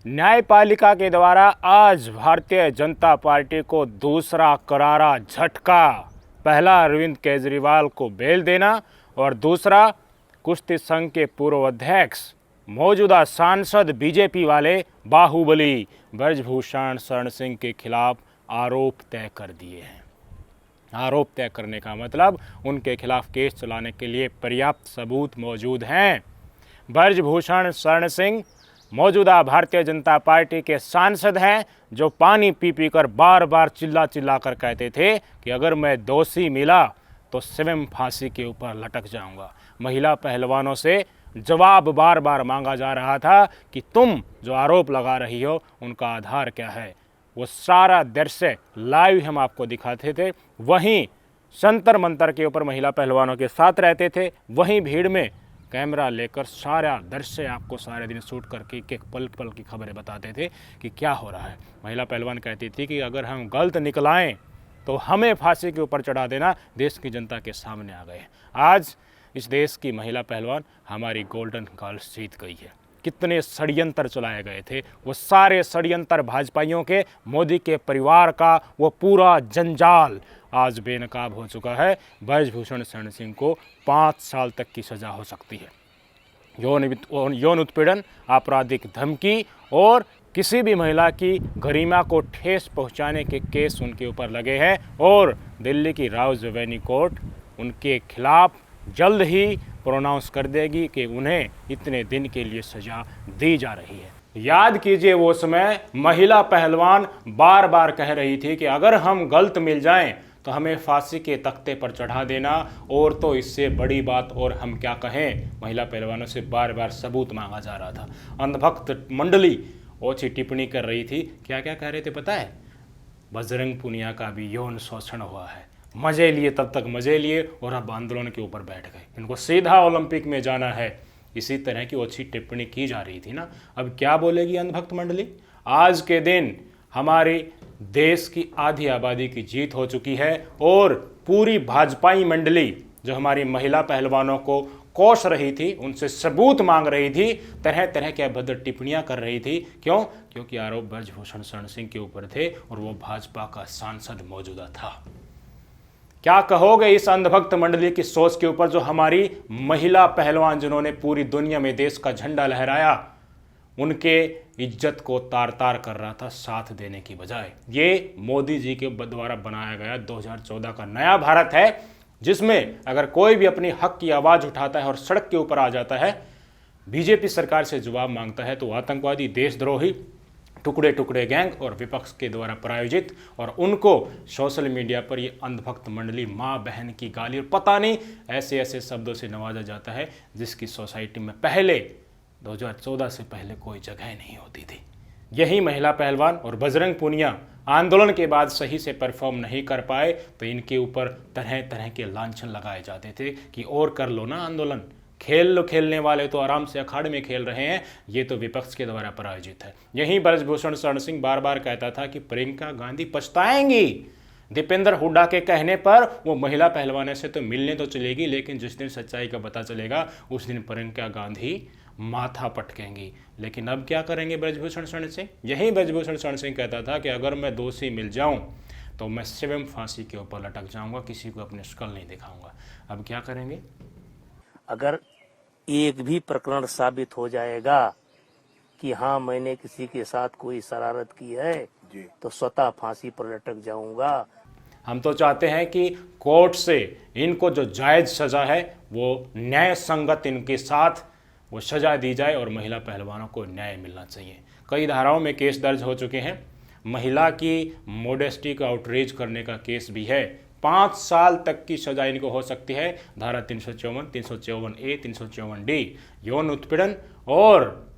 न्यायपालिका के द्वारा आज भारतीय जनता पार्टी को दूसरा करारा झटका। पहला अरविंद केजरीवाल को बेल देना और दूसरा कुश्ती संघ के पूर्व अध्यक्ष मौजूदा सांसद बीजेपी वाले बाहुबली ब्रजभूषण शरण सिंह के खिलाफ आरोप तय कर दिए हैं। आरोप तय करने का मतलब उनके खिलाफ केस चलाने के लिए पर्याप्त सबूत मौजूद हैं। ब्रजभूषण शरण सिंह मौजूदा भारतीय जनता पार्टी के सांसद हैं जो पानी पी पी कर बार बार चिल्ला चिल्ला कर कहते थे कि अगर मैं दोषी मिला तो स्वयं फांसी के ऊपर लटक जाऊंगा। महिला पहलवानों से जवाब बार बार मांगा जा रहा था कि तुम जो आरोप लगा रही हो उनका आधार क्या है। वो सारा दृश्य लाइव हम आपको दिखाते थे। वहीं जंतर मंतर के ऊपर महिला पहलवानों के साथ रहते थे, वहीं भीड़ में कैमरा लेकर सारा दृश्य आपको सारे दिन शूट करके एक पल पल की खबरें बताते थे कि क्या हो रहा है। महिला पहलवान कहती थी कि अगर हम गलत निकलाएं तो हमें फांसी के ऊपर चढ़ा देना। देश की जनता के सामने आ गए। आज इस देश की महिला पहलवान हमारी गोल्डन गर्ल्स जीत गई है। कितने षड्यंत्र चलाए गए थे, वो सारे षड्यंत्र भाजपाइयों के, मोदी के परिवार का वो पूरा जंजाल आज बेनकाब हो चुका है। ब्रजभूषण शरण सिंह को 5 साल तक की सज़ा हो सकती है। यौन उत्पीड़न, आपराधिक धमकी और किसी भी महिला की गरिमा को ठेस पहुंचाने के केस उनके ऊपर लगे हैं और दिल्ली की राउज रेवेन्यू कोर्ट उनके खिलाफ जल्द ही प्रोनाउंस कर देगी कि उन्हें इतने दिन के लिए सज़ा दी जा रही है। याद कीजिए वो समय महिला पहलवान बार बार कह रही थी कि अगर हम गलत मिल जाएं तो हमें फांसी के तख्ते पर चढ़ा देना, और तो इससे बड़ी बात और हम क्या कहें। महिला पहलवानों से बार बार सबूत मांगा जा रहा था। अंधभक्त मंडली ओछी टिप्पणी कर रही थी। क्या क्या कह रहे थे पता है? बजरंग पुनिया का भी यौन शोषण हुआ है। मज़े लिए, तब तक मज़े लिए और अब आंदोलन के ऊपर बैठ गए। इनको सीधा ओलंपिक में जाना है। इसी तरह की ओछी टिप्पणी की जा रही थी ना। अब क्या बोलेगी अंधभक्त मंडली? आज के दिन हमारे देश की आधी आबादी की जीत हो चुकी है और पूरी भाजपाई मंडली जो हमारी महिला पहलवानों को कोस रही थी, उनसे सबूत मांग रही थी, तरह तरह के अभद्र टिप्पणियां कर रही थी। क्यों? क्योंकि आरोप ब्रजभूषण शरण सिंह के ऊपर थे और वो भाजपा का सांसद मौजूदा था। क्या कहोगे इस अंधभक्त मंडली की सोच के ऊपर, जो हमारी महिला पहलवान जिन्होंने पूरी दुनिया में देश का झंडा लहराया, उनके इज्जत को तार तार कर रहा था साथ देने की बजाय। ये मोदी जी के द्वारा बनाया गया 2014 का नया भारत है, जिसमें अगर कोई भी अपनी हक की आवाज़ उठाता है और सड़क के ऊपर आ जाता है, बीजेपी सरकार से जवाब मांगता है, तो आतंकवादी, देशद्रोही, टुकड़े टुकड़े गैंग और विपक्ष के द्वारा प्रायोजित, और उनको सोशल मीडिया पर ये अंधभक्त मंडली माँ बहन की गाली और पता नहीं ऐसे ऐसे शब्दों से नवाजा जाता है जिसकी सोसाइटी में पहले 2014 से पहले कोई जगह नहीं होती थी। यही महिला पहलवान और बजरंग पुनिया आंदोलन के बाद सही से परफॉर्म नहीं कर पाए तो इनके ऊपर तरह तरह के लांछन लगाए जाते थे कि और कर लो ना आंदोलन, खेल लो, खेलने वाले तो आराम से अखाड़े में खेल रहे हैं, ये तो विपक्ष के द्वारा प्रायोजित है। यही ब्रजभूषण शरण सिंह बार बार कहता था कि प्रियंका गांधी पछताएंगी। दीपेंद्र हुड्डा के कहने पर वो महिला पहलवानों से तो मिलने तो चलेगी, लेकिन जिस दिन सच्चाई का पता चलेगा उस दिन प्रियंका गांधी माथा पटकेंगी। लेकिन अब क्या करेंगे ब्रजभूषण शरण सिंह? यही ब्रजभूषण शरण सिंह कहता था कि अगर मैं दोषी मिल जाऊं तो मैं स्वयं फांसी के ऊपर लटक जाऊंगा, किसी को अपने शक्ल नहीं दिखाऊंगा। अब क्या करेंगे? अगर एक भी प्रकरण साबित हो जाएगा कि हाँ मैंने किसी के साथ कोई शरारत की है तो स्वतः फांसी पर लटक जाऊंगा। हम तो चाहते हैं कि कोर्ट से इनको जो जायज सजा है वो न्याय संगत इनके साथ वो सजा दी जाए और महिला पहलवानों को न्याय मिलना चाहिए। कई धाराओं में केस दर्ज हो चुके हैं। महिला की मोडेस्टी का आउटरीच करने का केस भी है। 5 साल तक की सजा इनको हो सकती है। धारा 354, 354A, 354D यौन उत्पीड़न और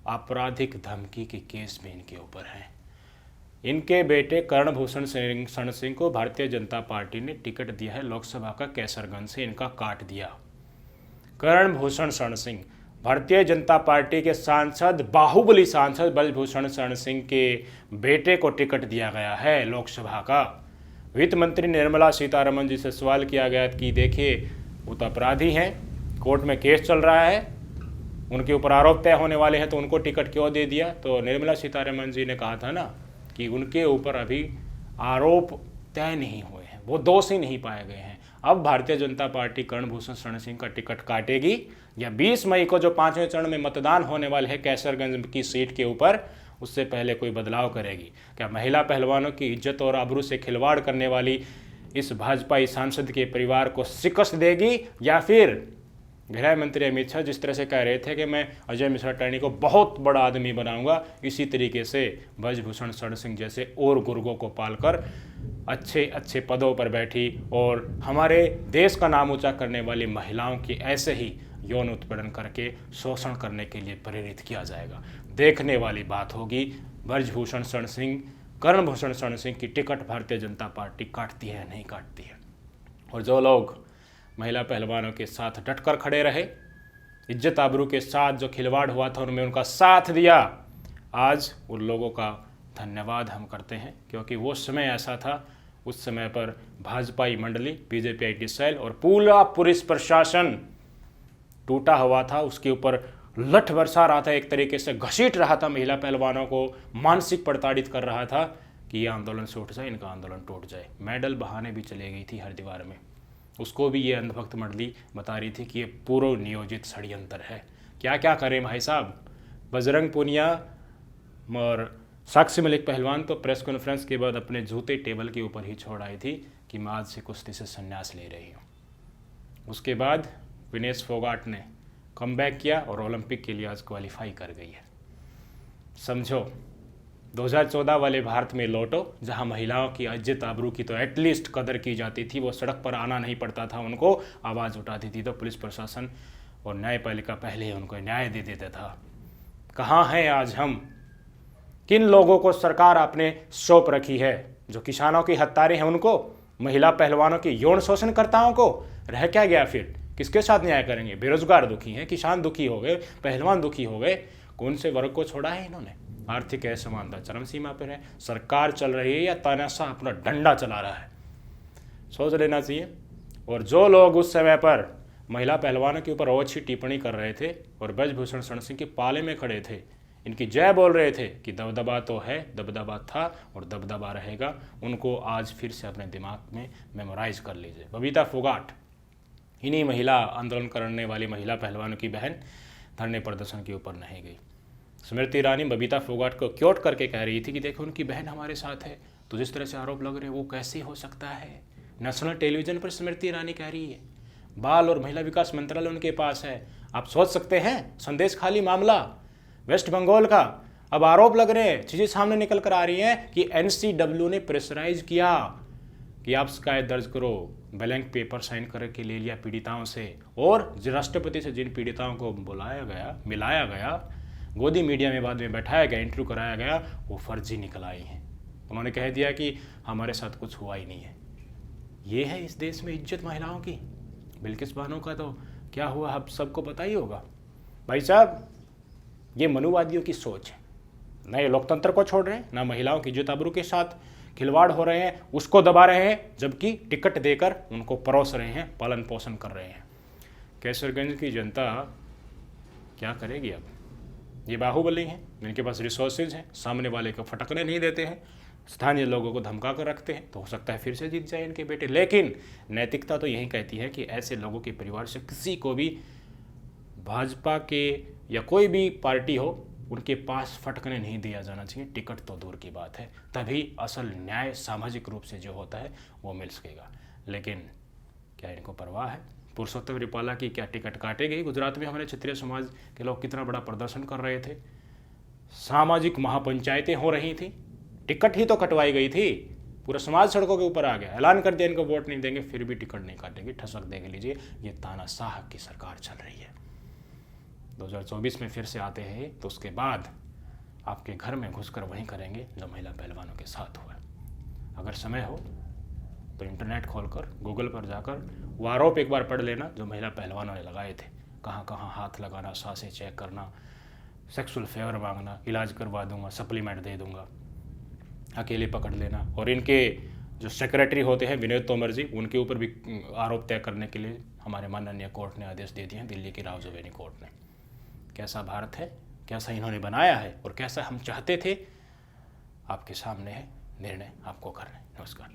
आपराधिक धमकी के केस भी इनके ऊपर हैं। इनके बेटे कर्णभूषण शरण सिंह को भारतीय जनता पार्टी ने टिकट दिया है लोकसभा का। कैसरगंज से इनका काट दिया। कर्णभूषण शरण सिंह भारतीय जनता पार्टी के सांसद, बाहुबली सांसद ब्रजभूषण शरण सिंह के बेटे को टिकट दिया गया है लोकसभा का। वित्त मंत्री निर्मला सीतारमण जी से सवाल किया गया कि देखिए वो तो अपराधी हैं, कोर्ट में केस चल रहा है, उनके ऊपर आरोप तय होने वाले हैं तो उनको टिकट क्यों दे दिया? तो निर्मला सीतारमण जी ने कहा था ना कि उनके ऊपर अभी आरोप तय नहीं हुए हैं, वो दोषी नहीं पाए गए हैं। अब भारतीय जनता पार्टी कर्णभूषण शरण सिंह का टिकट काटेगी या 20 मई को जो 5वें चरण में मतदान होने वाले है कैसरगंज की सीट के ऊपर, उससे पहले कोई बदलाव करेगी? क्या महिला पहलवानों की इज्जत और आबरू से खिलवाड़ करने वाली इस भाजपाई सांसद के परिवार को शिकस्त देगी, या फिर गृह मंत्री अमित शाह जिस तरह से कह रहे थे कि मैं अजय मिश्रा टर्नी को बहुत बड़ा आदमी बनाऊंगा, इसी तरीके से ब्रजभूषण शरण सिंह जैसे और गुर्गों को पालकर अच्छे अच्छे पदों पर बैठी और हमारे देश का नाम ऊंचा करने वाली महिलाओं की ऐसे ही यौन उत्पीड़न करके शोषण करने के लिए प्रेरित किया जाएगा। देखने वाली बात होगी ब्रजभूषण शरण सिंह, कर्णभूषण शरण सिंह की टिकट भारतीय जनता पार्टी काटती है नहीं काटती है। और जो लोग महिला पहलवानों के साथ डटकर खड़े रहे, इज्जत आबरू के साथ जो खिलवाड़ हुआ था उनमें उनका साथ दिया, आज उन लोगों का धन्यवाद हम करते हैं, क्योंकि वो समय ऐसा था, उस समय पर भाजपाई मंडली, बीजेपी आईटी सेल और पूरा पुलिस प्रशासन टूटा हुआ था, उसके ऊपर लठ बरसा रहा था, एक तरीके से घसीट रहा था, महिला पहलवानों को मानसिक प्रताड़ित कर रहा था कि ये आंदोलन से उठ जाए, इनका आंदोलन टूट जाए। मेडल बहाने भी चले गई थी हरिद्वार में, उसको भी ये अंधभक्त मंडली बता रही थी कि ये पूर्व नियोजित षड्यंत्र है। क्या क्या करें भाई साहब। बजरंग पूनिया और साक्षी मलिक पहलवान तो प्रेस कॉन्फ्रेंस के बाद अपने जूते टेबल के ऊपर ही छोड़ आई थी कि मैं आज से कुश्ती से संन्यास ले रही हूँ। उसके बाद विनेश फोगाट ने कमबैक किया और ओलंपिक के लिए आज क्वालिफाई कर गई है। समझो 2014 वाले भारत में लौटो, जहां महिलाओं की इज्जत आबरू की तो एटलीस्ट कदर की जाती थी, वो सड़क पर आना नहीं पड़ता था, उनको आवाज़ उठाती थी तो पुलिस प्रशासन और न्यायपालिका पहले ही उनको न्याय दे देता था। कहाँ हैं आज हम? किन लोगों को सरकार आपने सौंप रखी है? जो किसानों की हत्यारे हैं उनको, महिला पहलवानों की यौन शोषणकर्ताओं को? रह क्या गया फिर? किसके साथ न्याय करेंगे? बेरोजगार दुखी हैं, किसान दुखी हो गए, पहलवान दुखी हो गए, कौन से वर्ग को छोड़ा है इन्होंने? आर्थिक असमानता चरम सीमा पर है, सरकार चल रही है या तानाशाह अपना डंडा चला रहा है? सोच लेना चाहिए। और जो लोग उस समय पर महिला पहलवानों के ऊपर ओछी टिप्पणी कर रहे थे और ब्रजभूषण शरण सिंह के पाले में खड़े थे, इनकी जय बोल रहे थे कि दबदबा तो है, दबदबा था और दबदबा रहेगा, उनको आज फिर से अपने दिमाग में मेमोराइज कर लीजिए। बबीता फोगाट, इन्हीं महिला आंदोलन करने वाली महिला पहलवानों की बहन, धरने प्रदर्शन के ऊपर नहीं गई। स्मृति ईरानी बबीता फोगाट को क्योट करके कह रही थी कि देखो उनकी बहन हमारे साथ है, तो जिस तरह से आरोप लग रहे हैं वो कैसे हो सकता है? नेशनल टेलीविजन पर स्मृति ईरानी कह रही है, बाल और महिला विकास मंत्रालय उनके पास है। आप सोच सकते हैं, संदेश खाली मामला वेस्ट बंगाल का, अब आरोप लग रहे हैं, चीज़ें सामने निकल कर आ रही हैं कि एनसीडब्ल्यू ने प्रेशराइज किया कि आप शिकायत दर्ज करो, ब्लैंक पेपर साइन करके ले लिया पीड़िताओं से, और राष्ट्रपति से जिन पीड़िताओं को बुलाया गया, मिलाया गया, गोदी मीडिया में बाद में बैठाया गया, इंटरव्यू कराया गया, वो फर्जी निकल आई हैं। उन्होंने कह दिया कि हमारे साथ कुछ हुआ ही नहीं है। ये है इस देश में इज्जत महिलाओं की। बिल्किस बानो का तो क्या हुआ अब सबको पता ही होगा। भाई साहब, ये मनुवादियों की सोच है, न ये लोकतंत्र को छोड़ रहे हैं, ना महिलाओं की इज्जत आबरू के साथ खिलवाड़ हो रहे हैं, उसको दबा रहे हैं, जबकि टिकट देकर उनको परोस रहे हैं, पालन पोषण कर रहे हैं। कैसरगंज की जनता क्या करेगी अब? ये बाहुबली हैं, इनके पास रिसोर्सेज हैं, सामने वाले को फटकने नहीं देते हैं, स्थानीय लोगों को धमका कर रखते हैं, तो हो सकता है फिर से जीत जाए इनके बेटे। लेकिन नैतिकता तो यही कहती है कि ऐसे लोगों के परिवार से किसी को भी भाजपा के या कोई भी पार्टी हो, उनके पास फटकने नहीं दिया जाना चाहिए। टिकट तो दूर की बात है, तभी असल न्याय सामाजिक रूप से जो होता है वो मिल सकेगा। लेकिन क्या इनको परवाह है? पुरुषोत्तम रिपाला की क्या टिकट काटेगी? गुजरात में हमारे क्षत्रिय समाज के लोग कितना बड़ा प्रदर्शन कर रहे थे, सामाजिक महापंचायतें हो रही थी, टिकट ही तो कटवाई गई थी, पूरा समाज सड़कों के ऊपर आ गया, ऐलान कर दिया इनको वोट नहीं देंगे, फिर भी टिकट नहीं काटेंगे, ठसक देंगे। लीजिए, ये तानाशाह की सरकार चल रही है। 2024 में फिर से आते हैं तो उसके बाद आपके घर में घुसकर वहीं करेंगे जो महिला पहलवानों के साथ हुआ। अगर समय हो तो इंटरनेट खोलकर गूगल पर जाकर वो आरोप एक बार पढ़ लेना जो महिला पहलवानों ने लगाए थे, कहाँ कहाँ हाथ लगाना, सांसें चेक करना, सेक्सुअल फेवर मांगना, इलाज करवा दूंगा, सप्लीमेंट दे दूंगा, अकेले पकड़ लेना। और इनके जो सेक्रेटरी होते हैं विनोद तोमर जी, उनके ऊपर भी आरोप तय करने के लिए हमारे माननीय कोर्ट ने आदेश दे दिए हैं, दिल्ली की राव जवेरी कोर्ट ने। कैसा भारत है, कैसा इन्होंने बनाया है और कैसा हम चाहते थे, आपके सामने है, निर्णय आपको करना है। नमस्कार।